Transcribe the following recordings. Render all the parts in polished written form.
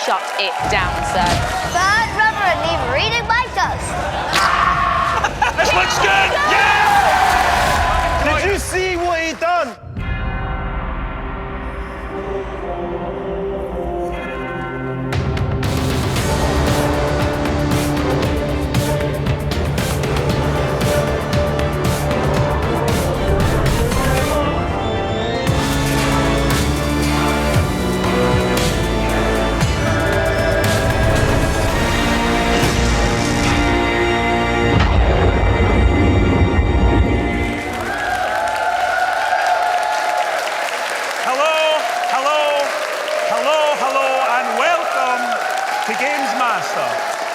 shut it down, sir. Bad rubber and leave reading like us. This looks good! Yeah! Did you see what he done?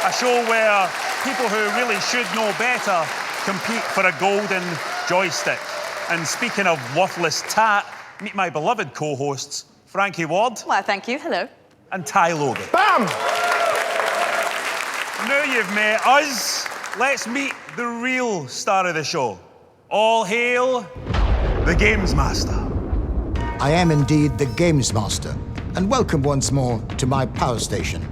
A show where people who really should know better compete for a golden joystick. And speaking of worthless tat, meet my beloved co-hosts, Frankie Ward. Well, thank you. Hello. And Ty Logan. Bam! Now you've met us, let's meet the real star of the show. All hail the GamesMaster. I am indeed the GamesMaster, and welcome once more to my power station,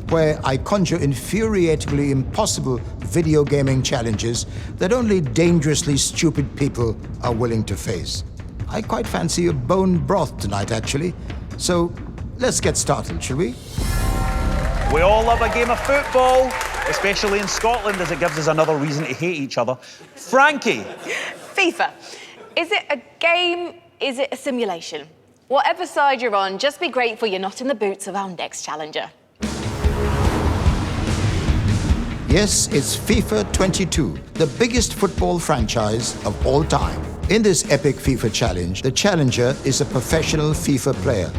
where I conjure infuriatingly impossible video gaming challenges that only dangerously stupid people are willing to face. I quite fancy a bone broth tonight, actually. So let's get started, shall we? We all love a game of football, especially in Scotland, as it gives us another reason to hate each other. Frankie. FIFA. Is it a game? Is it a simulation? Whatever side you're on, just be grateful you're not in the boots of our next challenger. Yes, it's FIFA 22, the biggest football franchise of all time. In this epic FIFA challenge, the challenger is a professional FIFA player.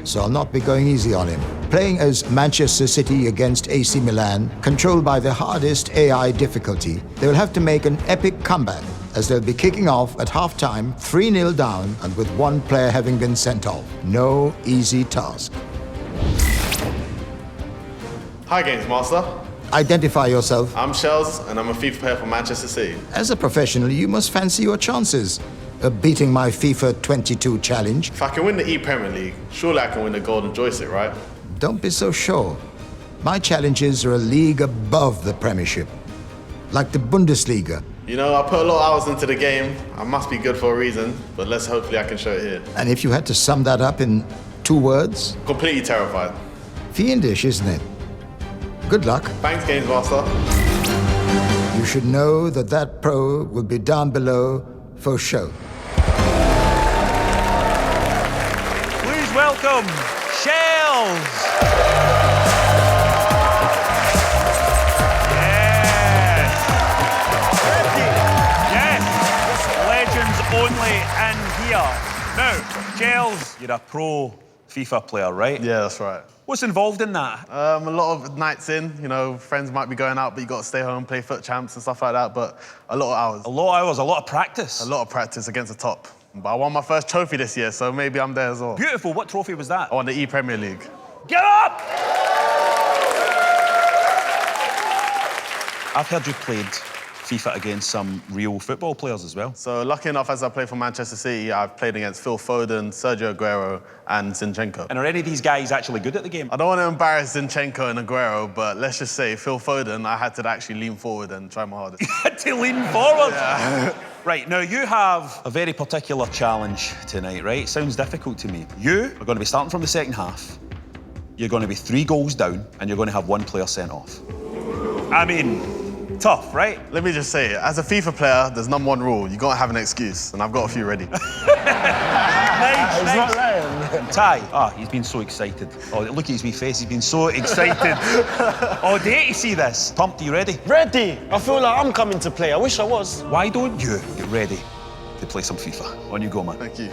So I'll not be going easy on him. Playing as Manchester City against AC Milan, controlled by the hardest AI difficulty, they will have to make an epic comeback, as they'll be kicking off at half-time, 3-0 down, and with one player having been sent off. No easy task. Hi, GamesMaster. Identify yourself. I'm Shellz, and I'm a FIFA player for Manchester City. As a professional, you must fancy your chances of beating my FIFA 22 challenge. If I can win the E-Premier League, surely I can win the Golden Joystick, right? Don't be so sure. My challenges are a league above the Premiership, like the Bundesliga. You know, I put a lot of hours into the game. I must be good for a reason, but hopefully I can show it here. And if you had to sum that up in 2 words? Completely terrified. Fiendish, isn't it? Good luck. Thanks, GamesMaster. You should know that that pro will be down below for show. Please welcome Shellz. Legends only in here. Now, Shellz, you're a pro FIFA player, right? Yeah, that's right. What's involved in that? A lot of nights in, you know, friends might be going out, but you got to stay home, play foot champs and stuff like that, but a lot of hours. A lot of hours, a lot of practice. A lot of practice against the top. But I won my first trophy this year, so maybe I'm there as well. Beautiful. What trophy was that? I won the E-Premier League. Get up! I've heard you played FIFA against some real football players as well. So lucky enough, as I play for Manchester City, I've played against Phil Foden, Sergio Aguero, and Zinchenko. And are any of these guys actually good at the game? I don't want to embarrass Zinchenko and Aguero, but let's just say Phil Foden, I had to actually lean forward and try my hardest. You had to lean forward? Yeah. Right, now you have a very particular challenge tonight, right? Sounds difficult to me. You are going to be starting from the second half. You're going to be 3 goals down, and you're going to have 1 player sent off. I mean, tough, right? Let me just say, as a FIFA player, there's number 1 rule. You gotta have an excuse, and I've got a few ready. Nice. Ty, he's been so excited. Oh, look at his wee face, he's been so excited. Oh, dare to see this. Pumped, are you ready? Ready? I feel like I'm coming to play. I wish I was. Why don't you get ready to play some FIFA? On you go, man. Thank you.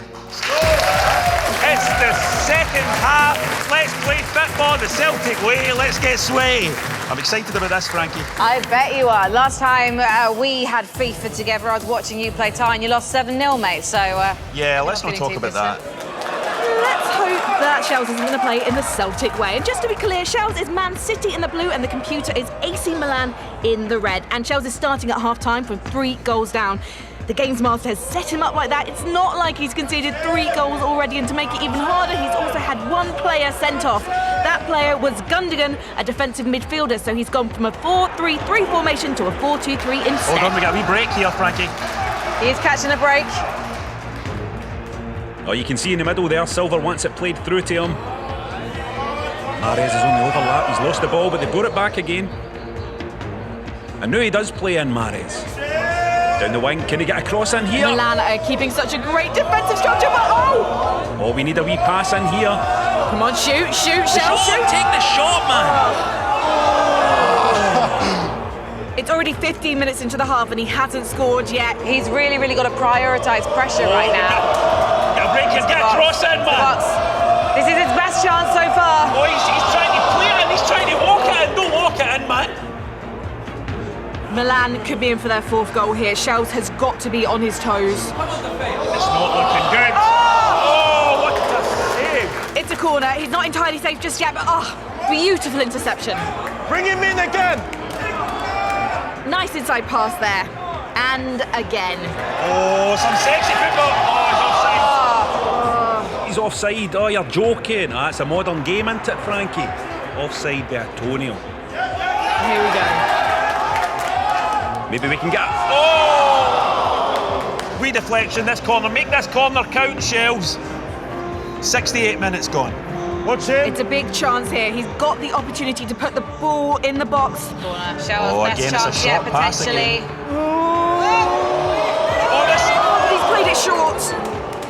It's the second half. Let's play football the Celtic way. Let's get sway. I'm excited about this, Frankie. I bet you are. Last time we had FIFA together, I was watching you play Ty and you lost 7-0, mate. So, yeah, let's not talk about that. Let's hope that Shellz isn't going to play in the Celtic way. And just to be clear, Shellz is Man City in the blue and the computer is AC Milan in the red. And Shellz is starting at half-time from 3 goals down. The GamesMaster has set him up like that. It's not like he's conceded 3 goals already, and to make it even harder, he's also had 1 player sent off. That player was Gundogan, a defensive midfielder, so he's gone from a 4-3-3 formation to a 4-2-3 instead. Hold on, we got a wee break here, Frankie. He's catching a break. Oh, you can see in the middle there, Silver wants it played through to him. Mahrez is on the overlap, he's lost the ball, but they've got it back again. And now he does play in Mahrez. Down the wing, can he get a cross in here? Milan are keeping such a great defensive structure, but Oh, we need a wee pass in here. Come on, shoot, Shellz, shoot! Take the shot, man! It's already 15 minutes into the half and he hasn't scored yet. He's really, really got to prioritise pressure right now. Get a break and get a cross in, man! This is his best chance so far. Oh, he's trying to play it and he's trying to walk it in. Don't walk it in, man. Milan could be in for their 4th goal here. Shellz has got to be on his toes. It's not looking good. Oh, what a save! It's a corner. He's not entirely safe just yet, but beautiful interception. Bring him in again. Nice inside pass there. And again. Oh, some sexy football. Oh, he's offside. He's offside. Oh, you're joking. That's a modern game, isn't it, Frankie? Offside by Antonio. Here we go. Maybe we can get... Oh! Wee deflection, this corner. Make this corner count, Shellz. 68 minutes gone. Watch it. It's a big chance here. He's got the opportunity to put the ball in the box. Corner. Shellz, Oh, best again, it's a chance yet, short pass potentially. again. He's played it short.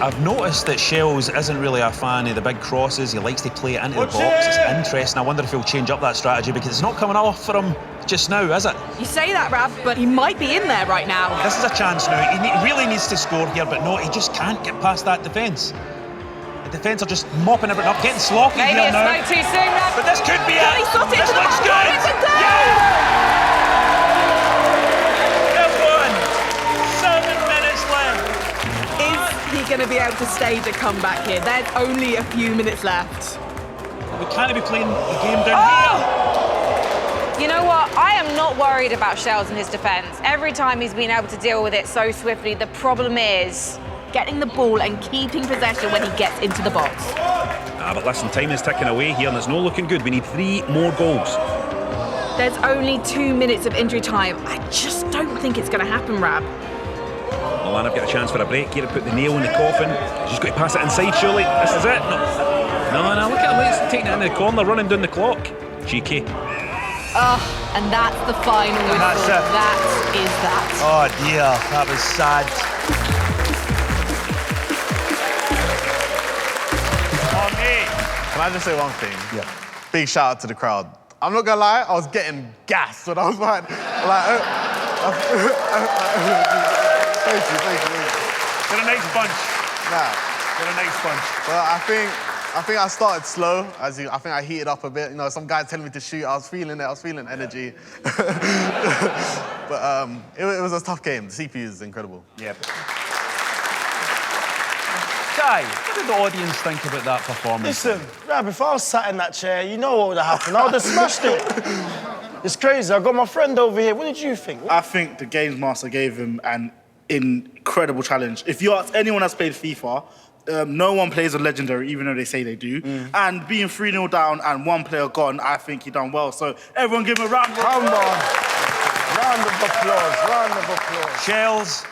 I've noticed that Shellz isn't really a fan of the big crosses. He likes to play it into the box. It's interesting. I wonder if he'll change up that strategy because it's not coming off for him just now, is it? You say that, Rav, but he might be in there right now. This is a chance now. He really needs to score here, but no, he just can't get past that defence. The defence are just mopping everything up, getting sloppy Maybe here it's now. no too soon, Rav. But this could be Can it. he slot it This into the looks back? good. It's a goal! Yeah! 7 minutes left. Is he going to be able to stage a comeback here? There's only a few minutes left. We can't be playing the game down here. You know what? I am not worried about Shellz and his defence. Every time he's been able to deal with it so swiftly, the problem is Getting the ball and keeping possession when he gets into the box. But listen, time is ticking away here and it's not looking good. We need 3 more goals. There's only 2 minutes of injury time. I just don't think it's going to happen, Rab. Milan have got a chance for a break here to put the nail in the coffin. He's just got to pass it inside, surely. This is it. No, look at him. He's taking it in the corner, running down the clock. Cheeky. And that's the final whistle. That's it. That is that. Oh dear, that was sad. Oh, mate. Can I just say one thing? Yeah. Big shout out to the crowd. I'm not gonna lie, I was getting gassed when I was thank you. Got a nice bunch. Nah. Got a nice bunch. But I think I started slow. I think I heated up a bit. You know, some guy telling me to shoot. I was feeling it. I was feeling energy. But it was a tough game. The CPU is incredible. Yeah. Guy, what did the audience think about that performance? Listen, Rab, if I was sat in that chair, you know what would have happened. I would have smashed it. It's crazy. I got my friend over here. What did you think? I think the GamesMaster gave him an incredible challenge. If you ask anyone that's played FIFA, no one plays a legendary, even though they say they do. And being 3-0 down and 1 player gone, I think he done well. So everyone give him a round of applause. Come on. Round of applause. Round of applause. Shellz,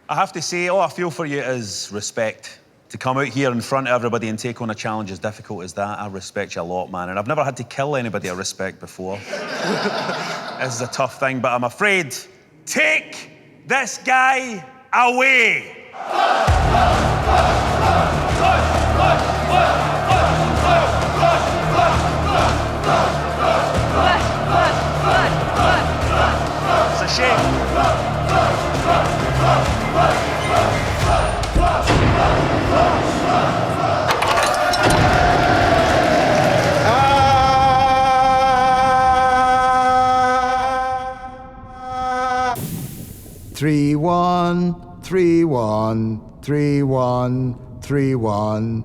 I have to say, all I feel for you is respect. To come out here in front of everybody and take on a challenge as difficult as that, I respect you a lot, man. And I've never had to kill anybody I respect before. This is a tough thing, but I'm afraid, take this guy away. It's a shame. Three, 1, 3-1, 3-1, 3-1.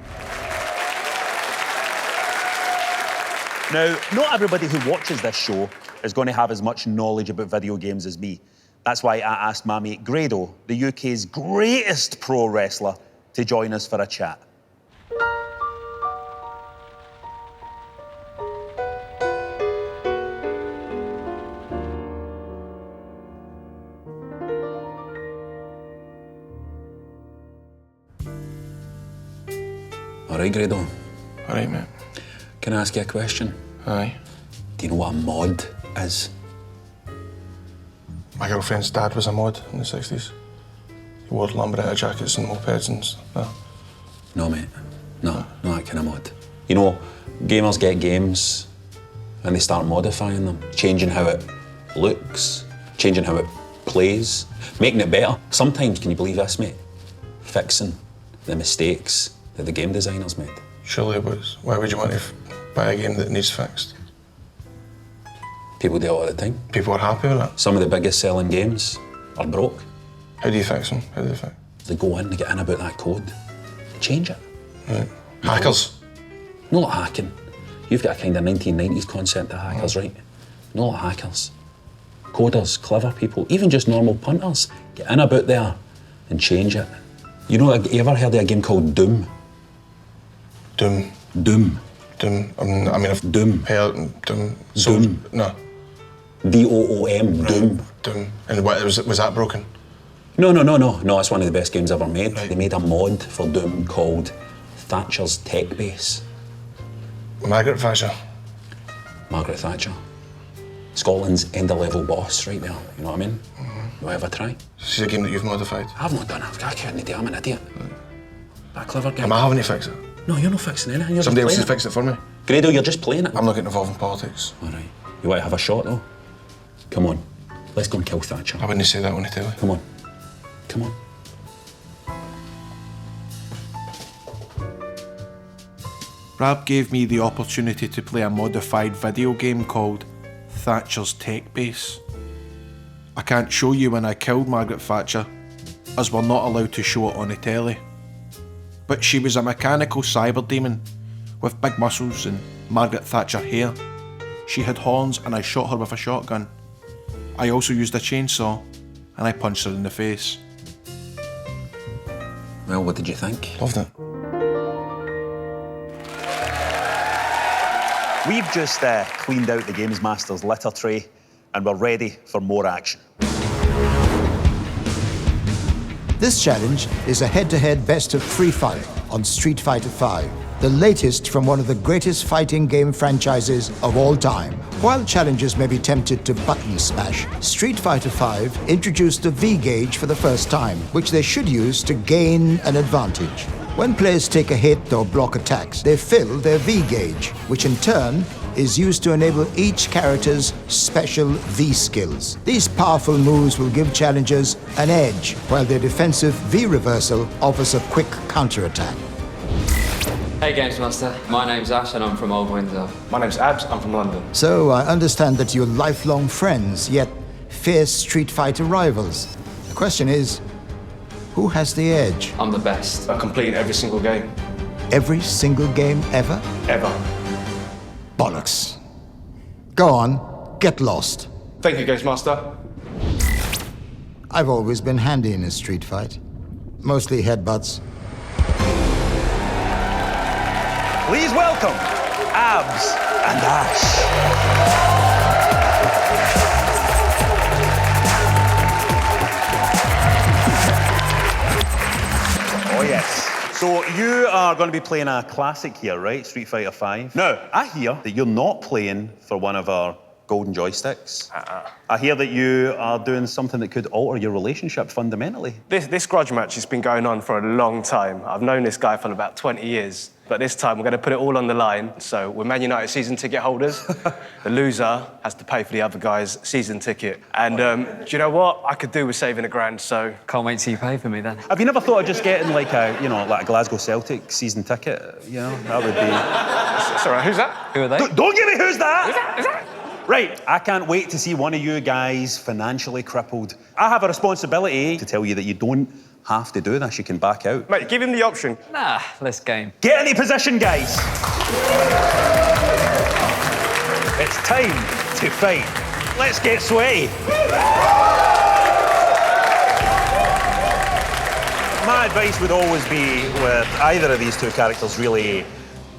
Now, not everybody who watches this show is going to have as much knowledge about video games as me. That's why I asked my mate Grado, the UK's greatest pro wrestler, to join us for a chat. right, Grado. All right, mate. Can I ask you a question? Aye. Do you know what a mod is? My girlfriend's dad was a mod in the 60s. He wore Lambretta jackets and mopeds and stuff. No. No, mate. No, not that kind of mod. You know, gamers get games and they start modifying them, changing how it looks, changing how it plays, making it better. Sometimes, can you believe this, mate? Fixing the mistakes that the game designers made. Surely it was. Why would you want to buy a game that needs fixed? People do it all the time. People are happy with it. Some of the biggest selling games are broke. How do you fix them? How do they fix? They go in, they get in about that code, they change it. Right. Hackers? No, like hacking. You've got a kind of 1990s concept of hackers, right? No, like hackers. Coders, clever people, even just normal punters, get in about there and change it. You know, you ever heard of a game called Doom? Doom? Doom. Doom. I mean, I've Doom. heard Doom. Doom. No. D-O-O-M, Doom. Doom. And what, was that broken? No, it's one of the best games ever made. Right. They made a mod for Doom called Thatcher's Tech Base. Margaret Thatcher? Margaret Thatcher. Scotland's end-of-level boss right there, you know what I mean? Mm-hmm. Do I ever try? This is a game that you've modified? I've not done it, I couldn't do it, I'm an idiot. Right. That clever guy. Am I having to fix it? No, you're not fixing anything, you're Somebody else just has fixed it for me? Grado, you're just playing it. I'm not getting involved in politics. All right. You want to have a shot, though? Come on, let's go and kill Thatcher. I wouldn't say that on the telly. Come on. Come on. Rab gave me the opportunity to play a modified video game called Thatcher's Tech Base. I can't show you when I killed Margaret Thatcher, as we're not allowed to show it on the telly. But she was a mechanical cyber demon with big muscles and Margaret Thatcher hair. She had horns and I shot her with a shotgun. I also used a chainsaw and I punched her in the face. Well, what did you think? Loved it. We've just cleaned out the GamesMaster's litter tray and we're ready for more action. This challenge is a head-to-head best-of-3 fight on Street Fighter V, the latest from one of the greatest fighting game franchises of all time. While challengers may be tempted to button smash, Street Fighter V introduced the V-gauge for the first time, which they should use to gain an advantage. When players take a hit or block attacks, they fill their V-gauge, which in turn is used to enable each character's special V-skills. These powerful moves will give challengers an edge, while their defensive V-reversal offers a quick counter-attack. Hey GamesMaster, my name's Ash and I'm from Old Windsor. My name's Abs, I'm from London. So I understand that you're lifelong friends, yet fierce Street Fighter rivals. The question is, who has the edge? I'm the best. I complete every single game. Every single game ever? Ever. Bollocks. Go on, get lost. Thank you, GamesMaster. I've always been handy in a street fight. Mostly headbutts. Please welcome Abs and Ash. Oh yes. So you are going to be playing a classic here, right? Street Fighter V. Now, I hear that you're not playing for one of our golden joysticks. I hear that you are doing something that could alter your relationship fundamentally. This grudge match has been going on for a long time. I've known this guy for about 20 years. But this time, we're going to put it all on the line. So we're Man United season ticket holders. The loser has to pay for the other guy's season ticket. And do you know what? I could do with saving $1,000, so... Can't wait till you pay for me, then. Have you never thought of just getting like a Glasgow Celtic season ticket? You know, that would be... Sorry, who's that? Who are they? Don't give me who's that! Who's that? Right, I can't wait to see one of you guys financially crippled. I have a responsibility to tell you that you don't have to do this, you can back out. Mate, give him the option. Nah, let's game. Get into position, guys. It's time to fight. Let's get sweaty. My advice would always be with either of these two characters, really,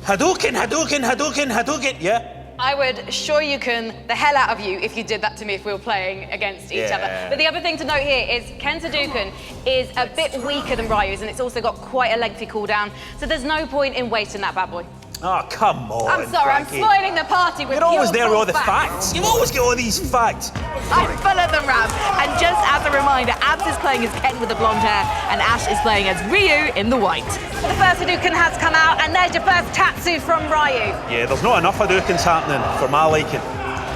Hadouken, Hadouken, Hadouken, Hadouken, yeah? I would shoryuken the hell out of you if you did that to me if we were playing against each other. But the other thing to note here is Ken's Hadouken is a bit weaker than Ryu's, and it's also got quite a lengthy cooldown, so there's no point in wasting that bad boy. Oh, come on, I'm sorry, Frankie. I'm spoiling the party with You're always pure there with all the facts. facts. You always get all these facts. I'm full of them, Rab. And just as a reminder, Abs is playing as Ken with the blonde hair, and Ash is playing as Ryu in the white. The first Hadouken has come out, and there's your first Tatsu from Ryu. Yeah, there's not enough Hadoukens happening for my liking.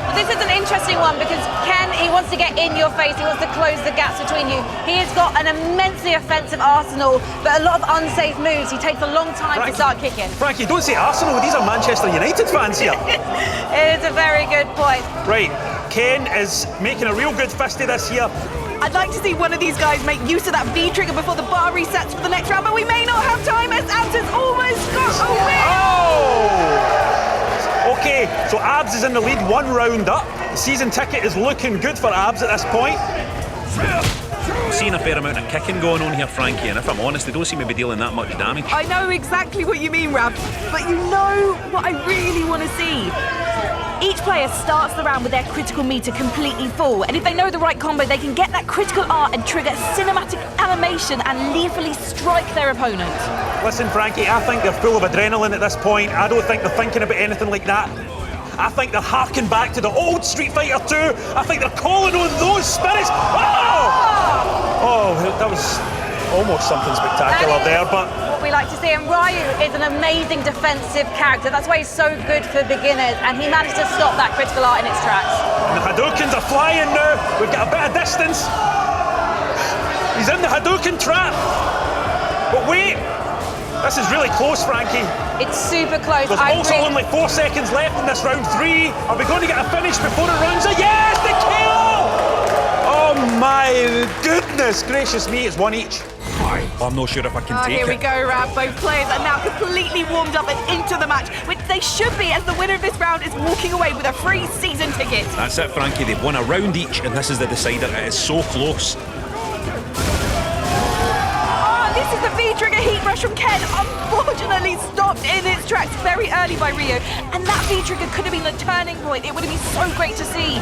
Well, this is an interesting one because Ken, he wants to get in your face, he wants to close the gaps between you. He has got an immensely offensive arsenal, but a lot of unsafe moves. He takes a long time to start kicking. Frankie, don't say Arsenal, these are Manchester United fans here. It is a very good point. Right, Ken is making a real good fisty this year. I'd like to see one of these guys make use of that V trigger before the bar resets for the next round, but we may not have time as Abs has almost got a win! Oh! Okay, so Abs is in the lead, 1 round up. The season ticket is looking good for Abs at this point. I'm seeing a fair amount of kicking going on here, Frankie, and if I'm honest, they don't seem to be dealing that much damage. I know exactly what you mean, Rab, but you know what I really want to see? Each player starts the round with their critical meter completely full, and if they know the right combo, they can get that critical art and trigger cinematic animation and lethally strike their opponent. Listen, Frankie, I think they're full of adrenaline at this point. I don't think they're thinking about anything like that. I think they're harking back to the old Street Fighter 2. I think they're calling on those spirits. Oh, that was almost something spectacular there, but... What we like to see, and Ryu is an amazing defensive character. That's why he's so good for beginners, and he managed to stop that critical art in its tracks. And the Hadoukens are flying now. We've got a bit of distance. He's in the Hadouken trap. But wait, this is really close, Frankie. It's super close. There's also only 4 seconds left in this round 3. Are we going to get a finish before it runs out? Yes, the kill! Oh my goodness gracious me, it's 1 each. I'm not sure if I can take Here it. we go, Rab. Both players are now completely warmed up and into the match, which they should be, as the winner of this round is walking away with a free season ticket. That's it, Frankie. They've won a round each, and this is the decider. It is so close. Oh, this is the V-trigger heat rush from Ken. Unfortunately stopped in its tracks very early by Ryu, and that V-trigger could have been the turning point. It would have been so great to see.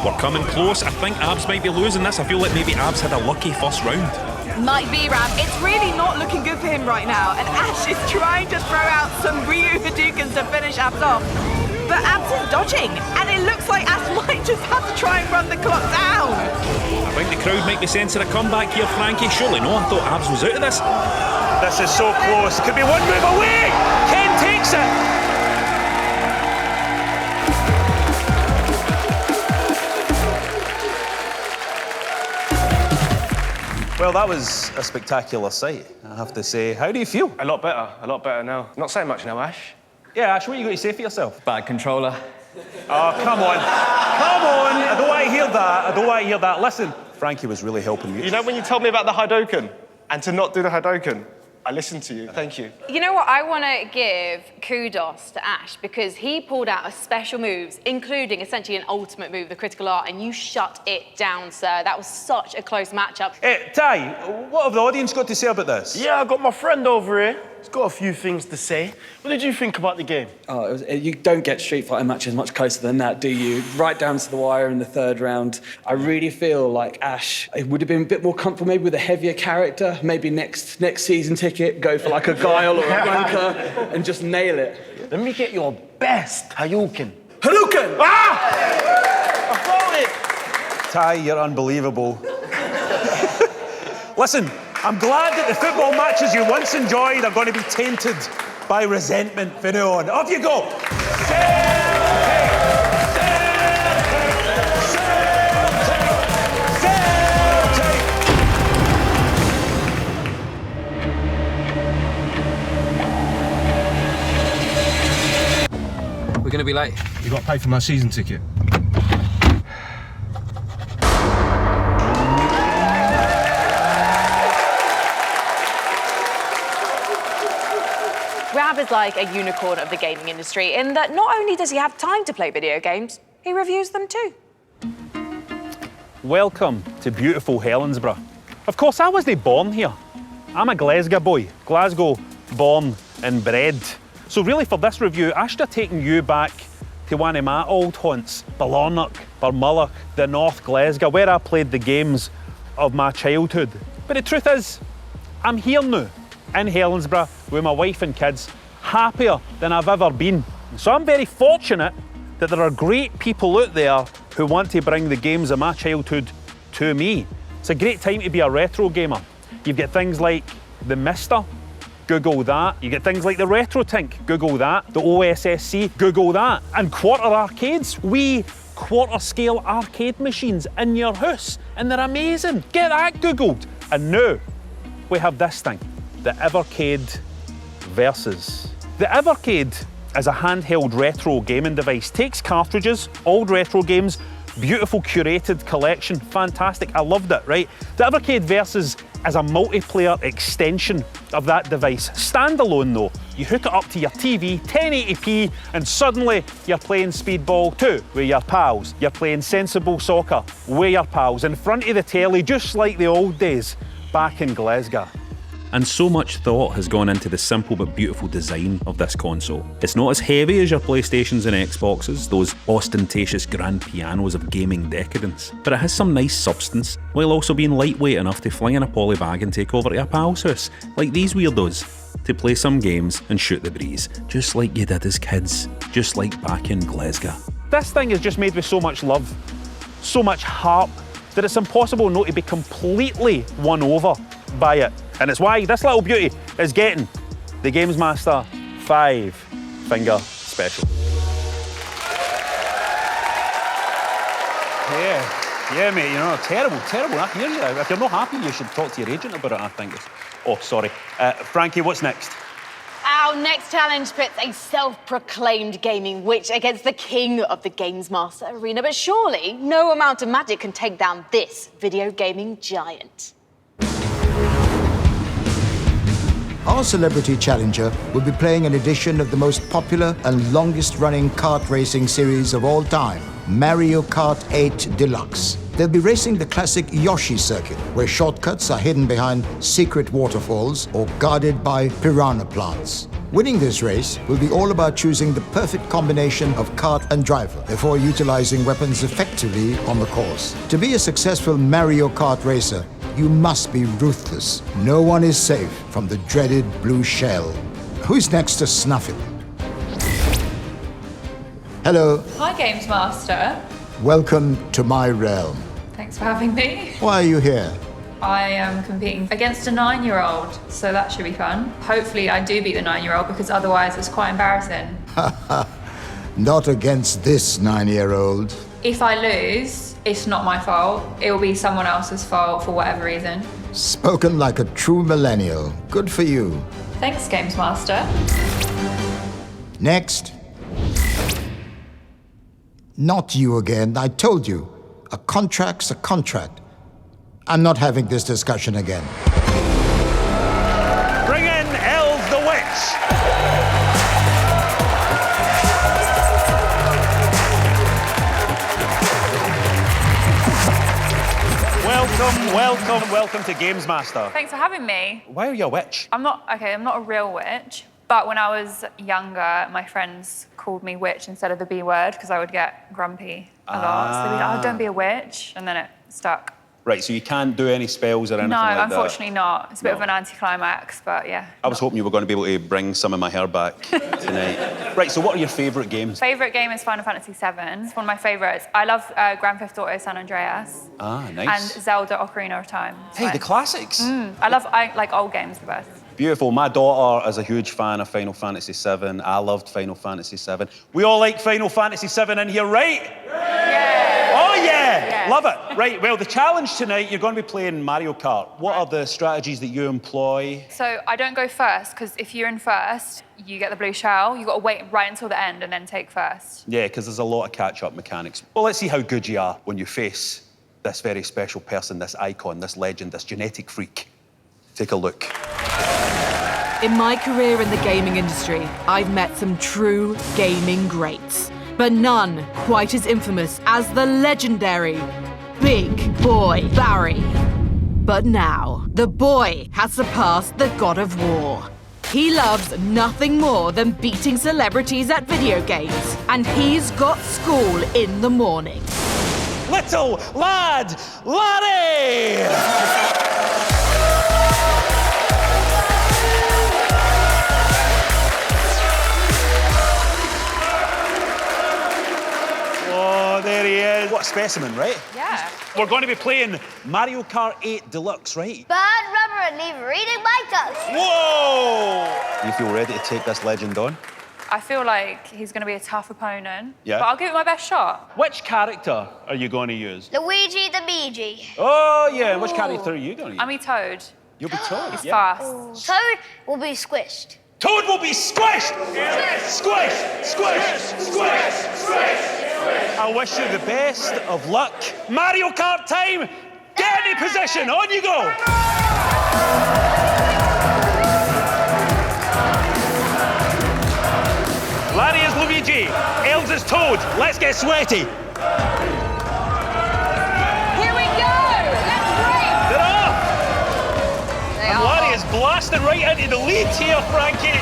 We're coming close. I think Abs might be losing this. I feel like maybe Abs had a lucky first round. Might be, Rab. It's really not looking good for him right now, and Ash is trying to throw out some Ryu Hadoukens to finish Abs off. But Abs is dodging, and it looks like Ash might just have to try and run the clock down. I think the crowd might be sensing a comeback here, Frankie. Surely no, I thought Abs was out of this. This is so close. It could be 1 move away. Ken takes it. Well, that was a spectacular sight, I have to say. How do you feel? A lot better now. Not saying much now, Ash. Yeah, Ash, what are you going to say for yourself? Bad controller. Oh, come on. Come on. I don't want to hear that. I don't want to hear that. Listen, Frankie was really helping you. You know when you told me about the Hadouken and to not do the Hadouken? I listened to you. Thank you. You know what? I want to give kudos to Ash because he pulled out a special moves, including essentially an ultimate move, the critical art, and you shut it down, sir. That was such a close matchup. Hey, Ty, what have the audience got to say about this? Yeah, I got my friend over here. He's got a few things to say. What did you think about the game? Oh, you don't get Street Fighter matches much closer than that, do you? Right down to the wire in the 3rd round. I really feel like Ash, it would have been a bit more comfortable maybe with a heavier character. Maybe next season ticket, go for like a Guile or a Blanca and just nail it. Let me get your best Hadouken. Hadouken! Ah! I found it! Ty, you're unbelievable. Listen, I'm glad that the football matches you once enjoyed are going to be tainted by resentment from now on. Off you go! We're going to be late. You got to pay for my season ticket. Rab is like a unicorn of the gaming industry in that not only does he have time to play video games, he reviews them too. Welcome to beautiful Helensburgh. Of course, I wasn't born here. I'm a Glasgow boy. Glasgow, born and bred. So really for this review, I should have taken you back to one of my old haunts, Ballarnock, Barmulloch, the North Glasgow, where I played the games of my childhood. But the truth is, I'm here now, in Helensburgh, with my wife and kids, happier than I've ever been. So I'm very fortunate that there are great people out there who want to bring the games of my childhood to me. It's a great time to be a retro gamer. You've got things like the Mister, Google that. You get things like the Retro Tink, Google that. The OSSC, Google that. And quarter arcades, wee quarter scale arcade machines in your house. And they're amazing. Get that Googled. And now we have this thing, the Evercade Versus. The Evercade is a handheld retro gaming device. Takes cartridges, old retro games, beautiful curated collection, fantastic. I loved it, right? The Evercade Versus is a multiplayer extension of that device. Standalone though, you hook it up to your TV, 1080p, and suddenly you're playing Speedball 2 with your pals. You're playing Sensible Soccer with your pals in front of the telly, just like the old days back in Glasgow. And so much thought has gone into the simple but beautiful design of this console. It's not as heavy as your PlayStations and Xboxes, those ostentatious grand pianos of gaming decadence, but it has some nice substance, while also being lightweight enough to fling in a poly bag and take over to a pal's house, like these weirdos, to play some games and shoot the breeze, just like you did as kids, just like back in Glasgow. This thing is just made with so much love, so much heart, that it's impossible not to be completely won over by it. And it's why this little beauty is getting the GamesMaster 5-finger special. Yeah, mate, you know, terrible. If you're not happy, you should talk to your agent about it, I think. Oh, sorry. Frankie, what's next? Our next challenge pits a self-proclaimed gaming witch against the king of the GamesMaster arena. But surely no amount of magic can take down this video gaming giant. Our celebrity challenger will be playing an edition of the most popular and longest-running kart racing series of all time, Mario Kart 8 Deluxe. They'll be racing the classic Yoshi circuit, where shortcuts are hidden behind secret waterfalls or guarded by piranha plants. Winning this race will be all about choosing the perfect combination of kart and driver before utilizing weapons effectively on the course. To be a successful Mario Kart racer, you must be ruthless. No one is safe from the dreaded blue shell. Who's next to snuff it? Hello. Hi, GamesMaster. Welcome to my realm. Thanks for having me. Why are you here? I am competing against a 9-year-old, so that should be fun. Hopefully I do beat the 9-year-old, because otherwise it's quite embarrassing. Not against this 9-year-old. If I lose, it's not my fault. It will be someone else's fault for whatever reason. Spoken like a true millennial. Good for you. Thanks, GamesMaster. Next. Not you again. I told you. A contract's a contract. I'm not having this discussion again. Bring in Elz The Witch! Welcome to GamesMaster. Thanks for having me. Why are you a witch? I'm not a real witch, but when I was younger, my friends called me witch instead of the B word, because I would get grumpy a lot. So they'd be like, oh, don't be a witch, and then it stuck. Right, so you can't do any spells or anything like that? No, unfortunately not. It's a bit of an anticlimax, but yeah. I was hoping you were going to be able to bring some of my hair back tonight. Right, so what are your favourite games? Favourite game is Final Fantasy VII. It's one of my favourites. I love Grand Theft Auto San Andreas. Ah, nice. And Zelda Ocarina of Time. Hey, the classics. I like old games the best. Beautiful. My daughter is a huge fan of Final Fantasy VII. I loved Final Fantasy VII. We all like Final Fantasy VII in here, right? Yeah. Oh, yeah. Love it. Right, well, the challenge tonight, you're going to be playing Mario Kart. What are the strategies that you employ? So I don't go first, because if you're in first, you get the blue shell. You've got to wait right until the end and then take first. Yeah, because there's a lot of catch-up mechanics. Well, let's see how good you are when you face this very special person, this icon, this legend, this genetic freak. Take a look. In my career in the gaming industry, I've met some true gaming greats, but none quite as infamous as the legendary Big Boy Barry. But now, the boy has surpassed the God of War. He loves nothing more than beating celebrities at video games, and he's got school in the morning. Little Lad Larry! Oh, there he is. What a specimen, right? Yeah. We're going to be playing Mario Kart 8 Deluxe, right? Bird, rubber, and lever eating bite us. Whoa! You feel ready to take this legend on? I feel like he's going to be a tough opponent. Yeah. But I'll give it my best shot. Which character are you going to use? Luigi the Beegee. Oh, yeah. Which character are you going to use? I'll be Toad. You'll be Toad. He's yeah. fast. Toad will be squished. Toad will be squished! Squish! Squish! Squish! Squish! I wish you the best of luck. Mario Kart time! Get any position! On you go! Larry is Luigi. Elz is Toad. Let's get sweaty. Here we go! Let's race! They're off! They And are Larry off. is blasting right into the lead here, Frankie.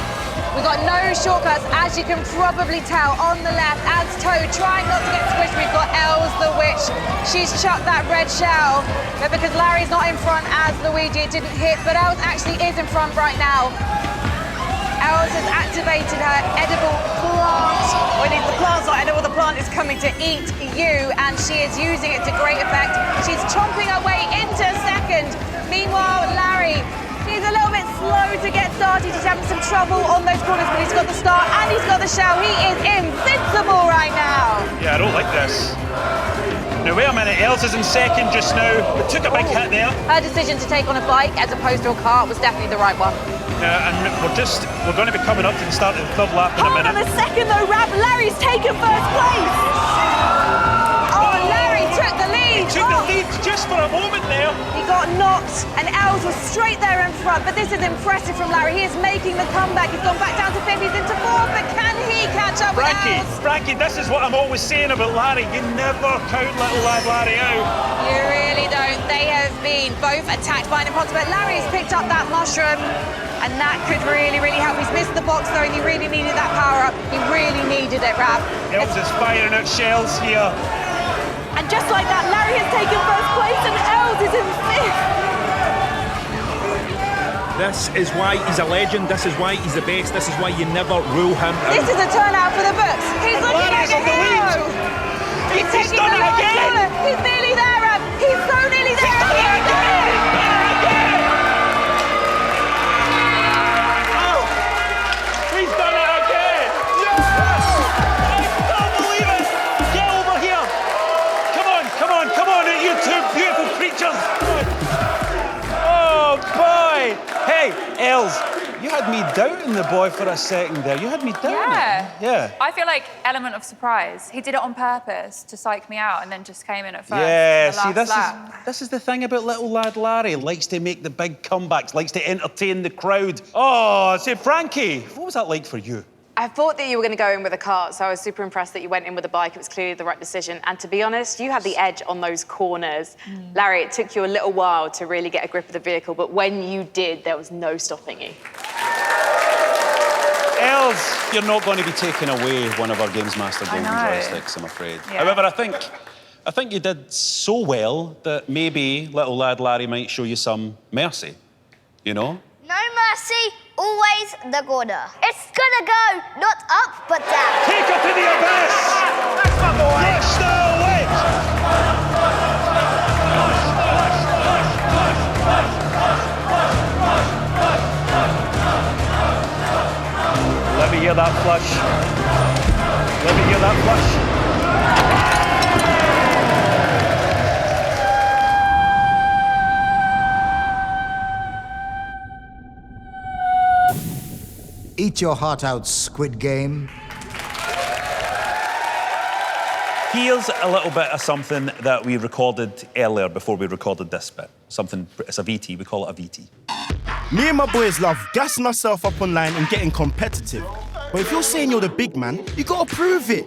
We've got no shortcuts, as you can probably tell. On the left, as Toad trying not to get squished, we've got Elz The Witch. She's chucked that red shell, but because Larry's not in front as Luigi, it didn't hit, but Elz actually is in front right now. Elz has activated her edible plant. The plant's not edible, the plant is coming to eat you, and she is using it to great effect. She's chomping her way into second. Meanwhile, Larry, he's a little bit slow to get started. He's having some trouble on those corners, but he's got the start and he's got the shell. He is invincible right now. Yeah, I don't like this. Now, wait a minute. Elz is in second just now, but took a big hit there. Her decision to take on a bike as opposed to a cart was definitely the right one. And we're going to be coming up to the start of the third lap in a Hold minute. on a second though, Rab. Larry's taken first place. Oh, Larry took the lead. Took the lead just for a moment there. He got knocked, and Elz was straight there in front, but this is impressive from Larry. He is making the comeback. He's gone back down to fifth, he's into fourth, but can he catch up with Elz? Frankie, this is what I'm always saying about Larry. You never count little lad Larry out. You really don't. They have been both attacked by an imposter, but Larry has picked up that mushroom, and that could really, really help. He's missed the box, though, and he really needed that power up. He really needed it, Rab. Elz is firing out shells here. And just like that, Larry has taken first place and Elz is in fifth. This is why he's a legend. This is why he's the best. This is why you never rule him out. This is a turnout for the books. He's looking like a hero. He's taking done the it last again. corner. He's nearly there, Rab. He's so nearly there. He's done it again. He's done it again! Yes! I can't believe it! Get over here! Come on, you two beautiful creatures! Oh, boy! Hey, Elz, you had me doubting the boy for a second there. You had me doubting Yeah. it. Yeah. I feel like element of surprise. He did it on purpose to psych me out and then just came in at first. Yeah, in the see, last this is the thing about little lad Larry. Likes to make the big comebacks, likes to entertain the crowd. Oh, say, Frankie, what was that like for you? I thought that you were going to go in with a cart, so I was super impressed that you went in with a bike. It was clearly the right decision. And to be honest, you had the edge on those corners. Larry, it took you a little while to really get a grip of the vehicle, but when you did, there was no stopping you. Elz, you're not going to be taking away one of our GamesMaster Golden Joysticks, I'm afraid. Yeah. However, I think you did so well that maybe little lad Larry might show you some mercy, you know? No mercy, always the corner. It's gonna go, not up, but down. Take her to the abyss! That's my boy! Rush the witch! Let me hear that flush. Let me hear that flush. Eat your heart out, Squid Game. Here's a little bit of something that we recorded earlier before we recorded this bit. Something, it's a VT, we call it a VT. Me and my boys love gassing myself up online and getting competitive. But if you're saying you're the big man, you gotta prove it.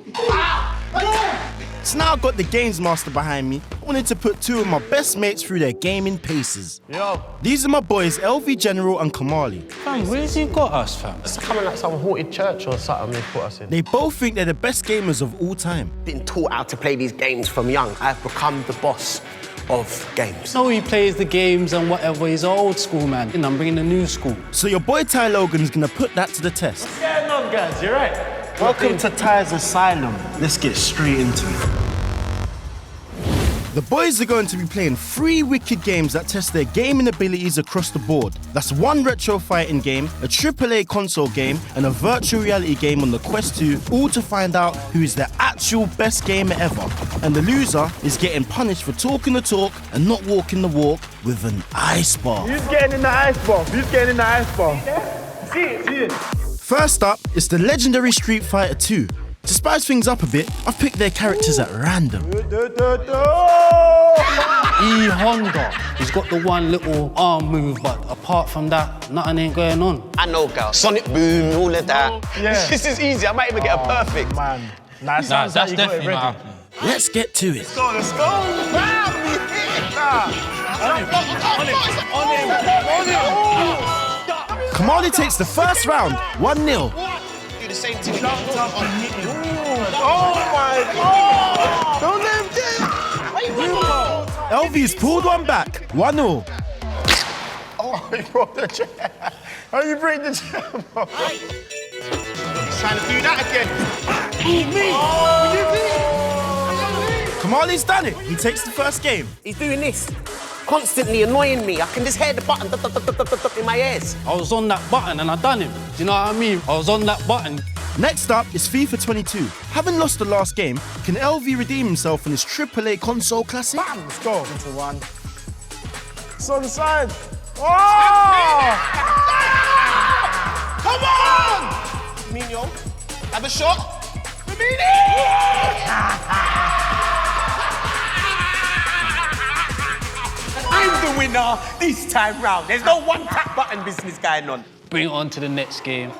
So now I've got the GamesMaster behind me. I wanted to put two of my best mates through their gaming paces. Yo. These are my boys, LV General and Kamali. Fam, where's you got us, fam? It's coming like some haunted church or something they put us in. They both think they're the best gamers of all time. Been taught how to play these games from young. I've become the boss of games. So he plays the games and whatever, he's old school, man. And I'm bringing the new school. So your boy Ty Logan's gonna put that to the test. What's going on, guys? You right? Welcome to Ty's Asylum. Let's get straight into it. The boys are going to be playing 3 wicked games that test their gaming abilities across the board. That's 1 retro fighting game, a AAA console game, and a virtual reality game on the Quest 2, all to find out who is the actual best gamer ever. And the loser is getting punished for talking the talk and not walking the walk with an ice bath. Who's getting in the ice bath? Who's getting in the ice bath? See it. First up is the legendary Street Fighter 2. To spice things up a bit, I've picked their characters at random. E Honda. He's got the one little arm move, but apart from that, nothing ain't going on. I know, girl. Sonic Boom, all of that. Yeah. This is easy. I might even get a perfect. Man. That's definitely not happening. Let's get to it. Let's go. Kamali takes the first round, 1-0. Do the same thing. Oh my God! Don't let him get it! LV's pulled one back, 1-0. Oh, he brought the chair. How you bring the chair? He's trying to do that again. Me! Kamali's done it. He takes the first game. He's doing this. Constantly annoying me. I can just hear the button in my ears. I was on that button and I done him. Do you know what I mean? I was on that button. Next up is FIFA 22. Having lost the last game, can LV redeem himself in his AAA console classic? Bam! Let's go. Into one. It's on the side. Oh! Come on! Mino, have a shot. I'm the winner this time round. There's no one-tap button business going on. Bring it on to the next game.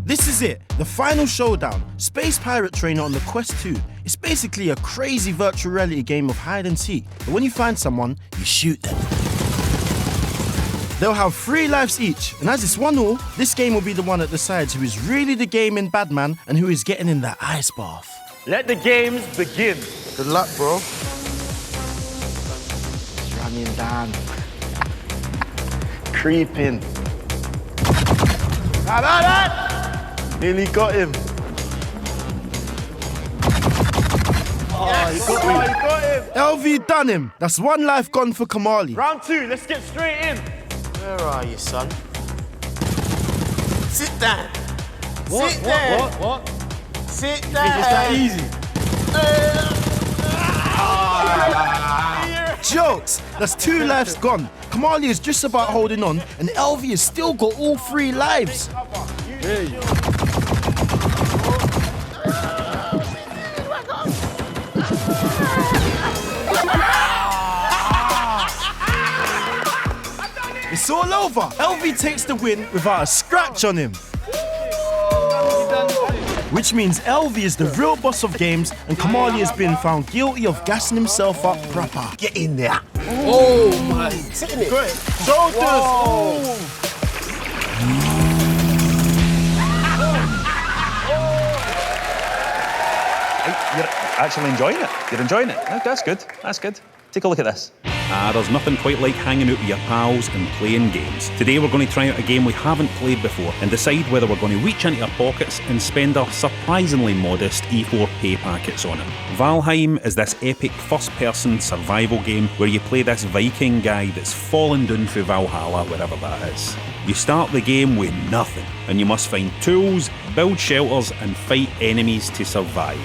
This is it, the final showdown. Space Pirate Trainer on the Quest 2. It's basically a crazy virtual reality game of hide and seek, but when you find someone, you shoot them. They'll have 3 lives each, and as it's 1-0, this game will be the one that decides who is really the gaming bad man and who is getting in that ice bath. Let the games begin. Good luck, bro. Running down. Creeping. Nearly got him. Oh, he got him. LV done him. That's 1 life gone for Kamali. Round 2, let's get straight in. Where are you, son? Sit down. What? Sit down. What? Sit It's down. that easy. Jokes! That's 2 lives gone. Kamali is just about holding on, and LV has still got all 3 lives. It's all over. LV takes the win without a scratch on him. Which means LV is the real boss of games, and Kamali has been found guilty of gassing himself up proper. Get in there. Oh my. Sit in it. Great. Shoulders. You're actually enjoying it. You're enjoying it. That's good. That's good. Take a look at this. There's nothing quite like hanging out with your pals and playing games. Today we're going to try out a game we haven't played before and decide whether we're going to reach into our pockets and spend our surprisingly modest E4 pay packets on it. Valheim is this epic first-person survival game where you play this Viking guy that's fallen down through Valhalla, wherever that is. You start the game with nothing, and you must find tools, build shelters, and fight enemies to survive.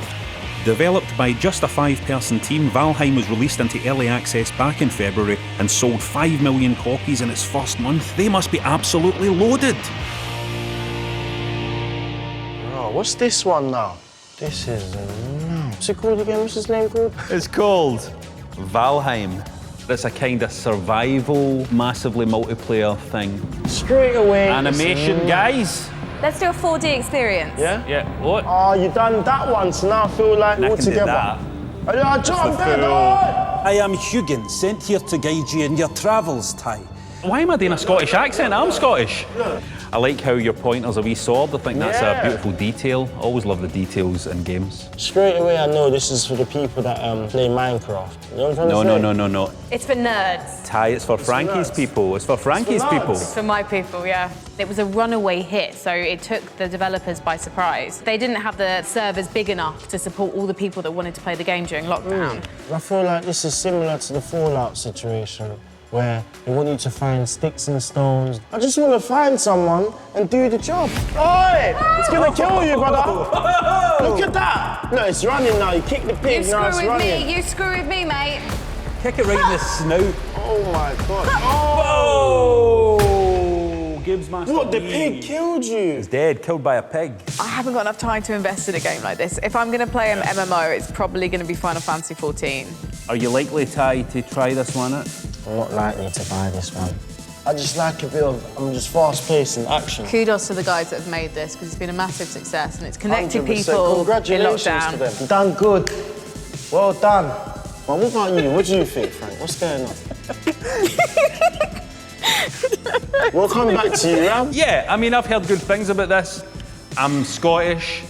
Developed by just a 5-person team, Valheim was released into early access back in February and sold 5 million copies in its first month. They must be absolutely loaded. Oh, what's this one now? This is what's it called again? What's his name called? It's called Valheim. It's a kind of survival, massively multiplayer thing. Straight away. Animation, guys. Let's do a 4D experience. Yeah? Yeah, what? Oh, you done that one, so now I feel like I all can do together. that. I am Hugin, sent here to guide you in your travels, Ty. Why am I doing a Scottish accent? I'm Scottish. I like how your pointer's a wee sword. I think that's a beautiful detail. I always love the details in games. Straight away, I know this is for the people that play Minecraft. You know what I'm trying to say? No. It's for nerds. Ty, it's for Frankie's people. It's for Frankie's people. It's for my people, yeah. It was a runaway hit, so it took the developers by surprise. They didn't have the servers big enough to support all the people that wanted to play the game during lockdown. I feel like this is similar to the Fallout situation, where they want you to find sticks and stones. I just want to find someone and do the job. Oi! It's gonna kill you, brother! Look at that! No, it's running now. You kick the pig, now it's running. You screw with me, mate. Kick it right in the snout. Oh my God. Oh! GamesMaster. What, the pig killed you? He's dead, killed by a pig. I haven't got enough time to invest in a game like this. If I'm going to play an MMO, it's probably going to be Final Fantasy 14. Are you likely, Ty, to try this one out? I'm not likely to buy this one. I just like a bit of, just fast-paced and action. Kudos to the guys that have made this, because it's been a massive success and it's connected 100%. people Congratulations in lockdown. to them. Done good. Well done. Well, what about you? What do you think, Frank? What's going on? We'll come back to you, Ram. Yeah, I mean, I've heard good things about this. I'm Scottish.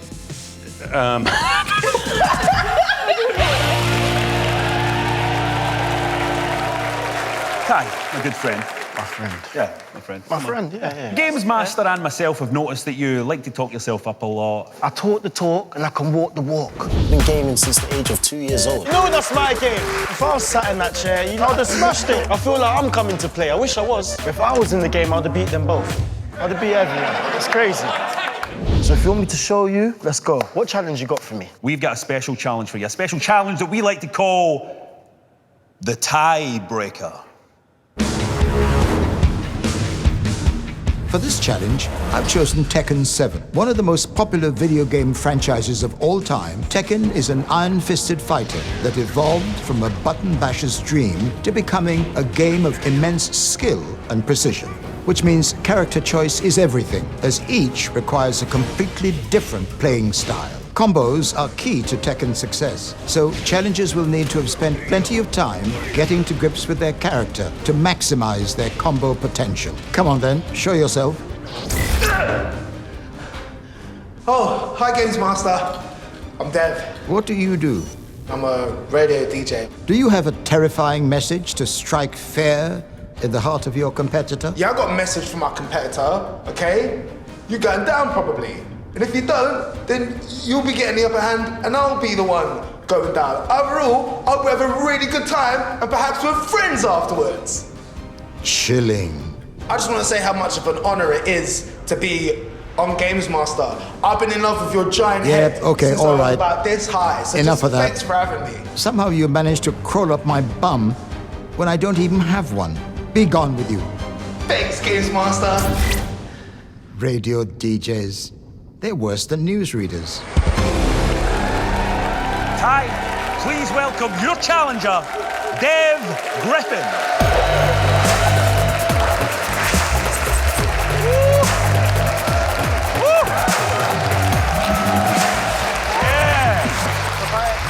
Ty, my good friend. My friend. Yeah, my friend. My friend, yeah. GamesMaster and myself have noticed that you like to talk yourself up a lot. I talk the talk and I can walk the walk. I've been gaming since the age of 2 years old. No, that's my game. If I was sat in that chair, I'd have smashed it. I feel like I'm coming to play. I wish I was. If I was in the game, I'd have beat them both. I'd have beat everyone. It's crazy. So if you want me to show you, let's go. What challenge you got for me? We've got a special challenge for you, a special challenge that we like to call the tiebreaker. For this challenge, I've chosen Tekken 7. One of the most popular video game franchises of all time, Tekken is an iron-fisted fighter that evolved from a button basher's dream to becoming a game of immense skill and precision. Which means character choice is everything, as each requires a completely different playing style. Combos are key to Tekken's success, so challengers will need to have spent plenty of time getting to grips with their character to maximize their combo potential. Come on then, show yourself. Oh, hi GamesMaster. I'm Dev. What do you do? I'm a radio DJ. Do you have a terrifying message to strike fair in the heart of your competitor? Yeah, I got a message from my competitor, okay? You're going down probably. And if you don't, then you'll be getting the upper hand and I'll be the one going down. Overall, I hope we have a really good time and perhaps we're friends afterwards. Chilling. I just want to say how much of an honor it is to be on GamesMaster. I've been in love with your giant head okay, since all I was right. about this high. So Enough just of that. Thanks for having me. Somehow you managed to crawl up my bum when I don't even have one. Be gone with you. Thanks, GamesMaster. Radio DJs. They're worse than newsreaders. Ty, please welcome your challenger, Dev Griffin.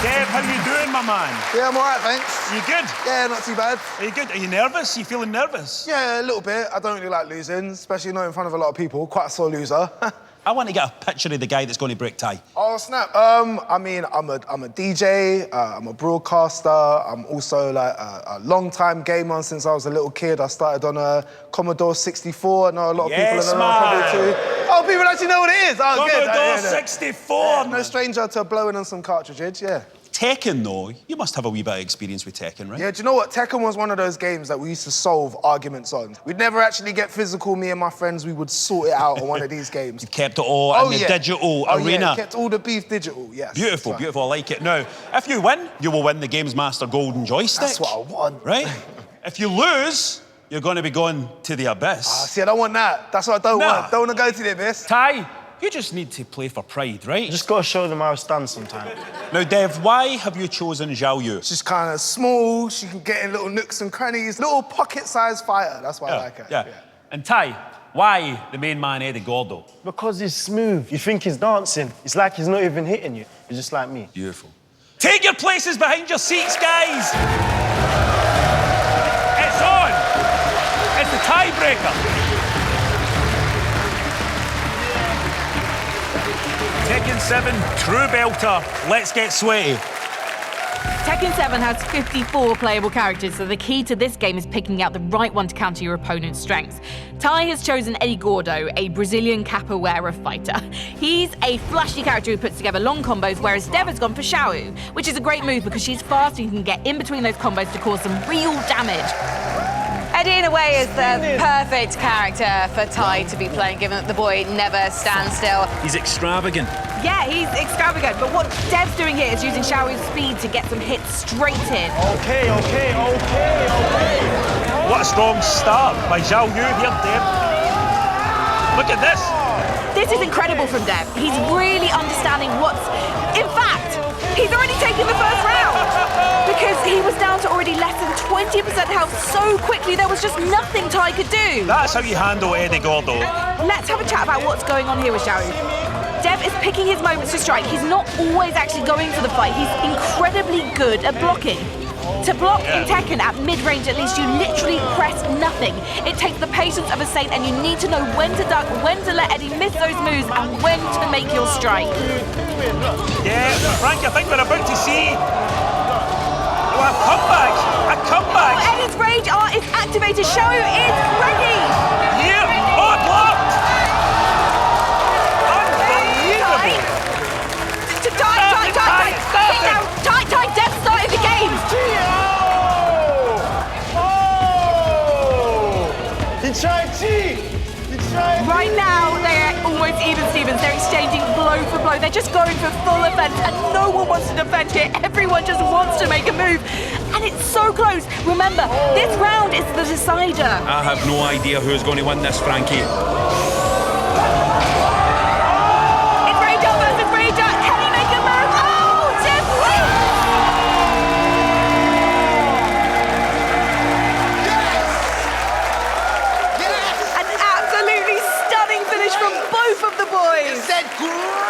Dev, how you doing, my man? Yeah, I'm all right, thanks. You good? Yeah, not too bad. Are you good? Are you nervous? You feeling nervous? Yeah, a little bit. I don't really like losing, especially not in front of a lot of people. Quite a sore loser. I want to get a picture of the guy that's going to break Ty. Oh, snap. I mean, I'm a DJ, I'm a broadcaster, I'm also like a long-time gamer since I was a little kid. I started on a Commodore 64. I know a lot of people in the room probably too. Oh, people actually know what it is. Oh, good. Commodore 64. Yeah, no stranger to blowing on some cartridges, yeah. Tekken, though, you must have a wee bit of experience with Tekken, right? Yeah, do you know what? Tekken was one of those games that we used to solve arguments on. We'd never actually get physical, me and my friends, we would sort it out on one of these games. You kept it all in the digital arena. Yeah, kept all the beef digital, yes. Beautiful, beautiful, I like it. Now, if you win, you will win the GamesMaster Golden Joystick. That's what I want. Right? If you lose, you're going to be going to the abyss. See, I don't want that. That's what I don't want. Don't want to go to the abyss. Ty, you just need to play for pride, right? You just got to show them how I stand sometime. Now, Dev, why have you chosen Zhao Yu? She's kind of small, she can get in little nooks and crannies, little pocket-sized fighter. That's why I like her. Yeah. And Ty, why the main man, Eddie Gordo? Because he's smooth. You think he's dancing. It's like he's not even hitting you. He's just like me. Beautiful. Take your places behind your seats, guys. It's on. It's the tiebreaker. Tekken 7, true belter. Let's get sweaty. Tekken 7 has 54 playable characters, so the key to this game is picking out the right one to counter your opponent's strengths. Ty has chosen Eddie Grado, a Brazilian capoeira fighter. He's a flashy character who puts together long combos, whereas Dev has gone for Shellz, which is a great move because she's fast and you can get in between those combos to cause some real damage. Eddie, in a way, is the perfect character for Ty to be playing, given that the boy never stands still. He's extravagant. Yeah, he's extravagant, but what Dev's doing here is using Shellz's speed to get some hits straight in. Okay. What a strong start by Zhao Yu here, Dev. Look at this. This is incredible from Dev. He's really understanding what's... In fact, he's already taken the first round because he was down to already less than 20% health so quickly, there was just nothing Ty could do. That's how you handle Eddie Gordo. Let's have a chat about what's going on here with Zhao. Dev is picking his moments to strike. He's not always actually going for the fight. He's incredibly good at blocking. To block in Tekken at mid-range at least, you literally press nothing. It takes the patience of a saint and you need to know when to duck, when to let Eddie miss those moves and when to make your strike. Yeah, Frank, I think we're about to see a comeback. A comeback. Oh, Eddie's rage art is activated. Show is ready. Yeah, blocked. Ty, Dev started the game! He tried cheat! Right now, they're almost even Stevens. They're exchanging blow for blow. They're just going for full offense, and no one wants to defend here. Everyone just wants to make a move. And it's so close. Remember, this round is the decider. I have no idea who's going to win this, Frankie.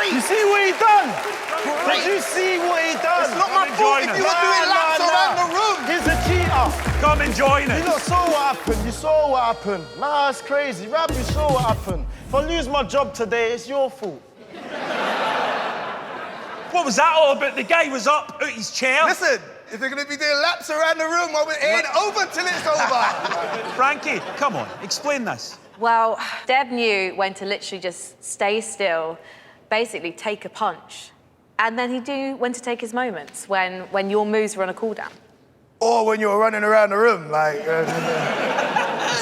You see what he done? Did you see what he done? It's not my fault if you were doing laps around the room. He's a cheater. Come and join us. You lot saw what happened. You saw what happened. Nah, it's crazy. Rab, you saw what happened. If I lose my job today, it's your fault. What was that all about? The guy was up out his chair. Listen, if they're going to be doing laps around the room, it ain't over till it's over. Frankie, come on, explain this. Well, Dev knew when to literally just stay still, basically take a punch. And then he knew when to take his moments, when your moves were on a cooldown. Or when you're running around the room, like...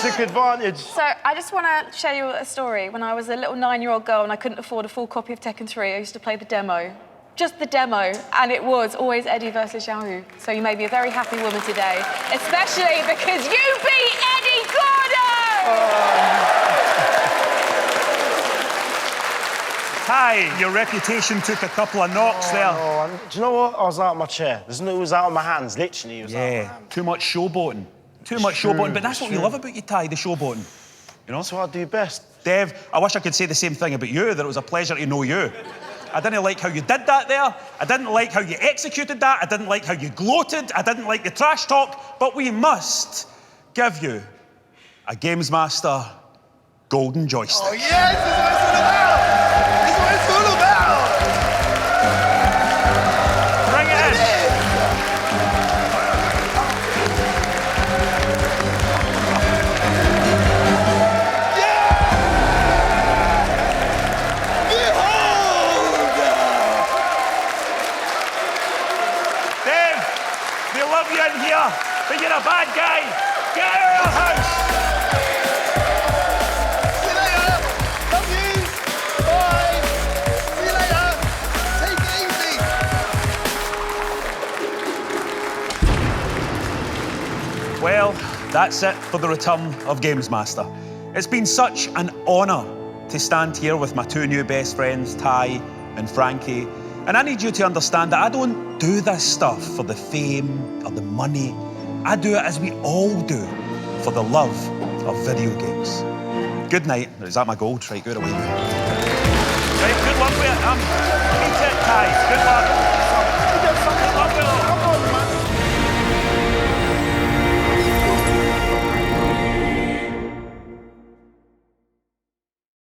Took advantage. So I just want to show you a story. When I was a little 9-year-old girl and I couldn't afford a full copy of Tekken 3, I used to play the demo. Just the demo, and it was always Eddie versus Xiaohu. So you may be a very happy woman today, especially because you beat Eddie Grado! Hi, your reputation took a couple of knocks there. No, do you know what? I was out of my chair. It was out of my hands, literally. It was out of my hands. Too much showboating. Too much showboating, but that's what we love about you, Ty, the showboating. You know? That's what I do best. Dev, I wish I could say the same thing about you, that it was a pleasure to know you. I didn't like how you did that there. I didn't like how you executed that. I didn't like how you gloated. I didn't like the trash talk. But we must give you a GamesMaster Golden Joystick. Oh, yes, this is what it's all about. This is what it's all about. Bring it in. Dave, we love you in here, but you're a bad guy. Get out of our house. See you later. Love you. Bye. See you later. Take it easy. Well, that's it for the return of GamesMaster. It's been such an honour to stand here with my two new best friends, Ty and Frankie. And I need you to understand that I don't do this stuff for the fame or the money. I do it as we all do, for the love of video games. Good night. Is that my gold? Right, good away. Right, good luck with it. Beat it, Ty. Good luck.